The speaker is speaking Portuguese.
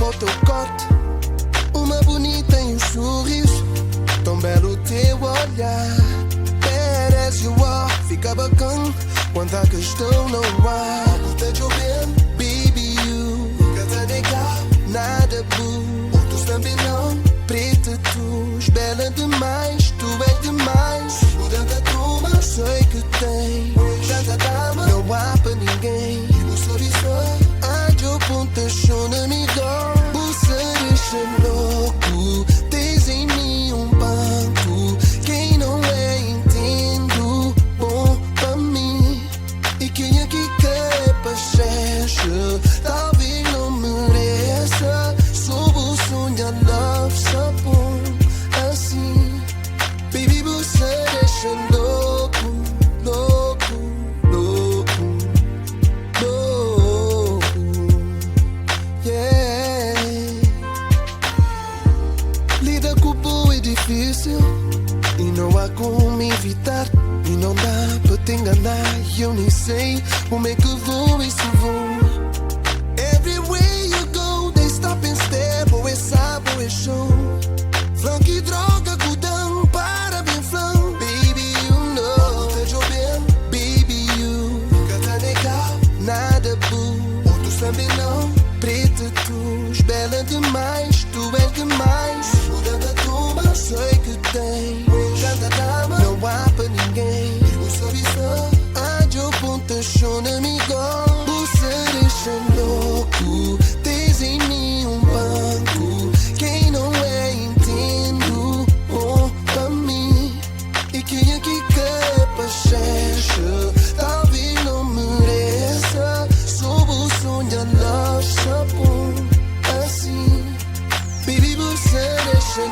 o teu corte, uma bonita e um sorriso, tão belo o teu olhar. Bad as you are, fica bacana, quando a questão não há. Tá chovendo, baby, you nunca tá legal, nada boo. Outros também não, preta tu, bela demais, tu és demais. Mudando a turma, sei que tem tanta dama, não há pra ninguém. E o sorriso, eu ponta chona me dó. Você deixa louco, tens em mim um banco. Quem não é entendo, bom pra mim. E quem é que quer pachecha, talvez não mereça. Sob o sonho, love, só bom assim. Baby, você deixa louco, louco, louco, louco, yeah. Lida com o bom é difícil e não há como evitar. E não dá pra te enganar, e eu nem sei como é que vou e se vou. Everywhere you go, they stop and stare, boa é sabo, é show. Flank e droga, cudão, para bem flan. Baby, you know, tá chovendo, baby, you nunca tá legal, nada boo. Outros também não, preta tu, bela demais, tu és demais. Mudando a turma, sei que tem tanta dama, não há pra ninguém. E o sorriso, eu ponta chona me dó. Você deixa louco, tens em mim um banco. Quem não é entendo, bom pra mim. E quem é que quer pachecha, talvez não mereça. Sob o sonho, love, só bom assim. Baby, você deixa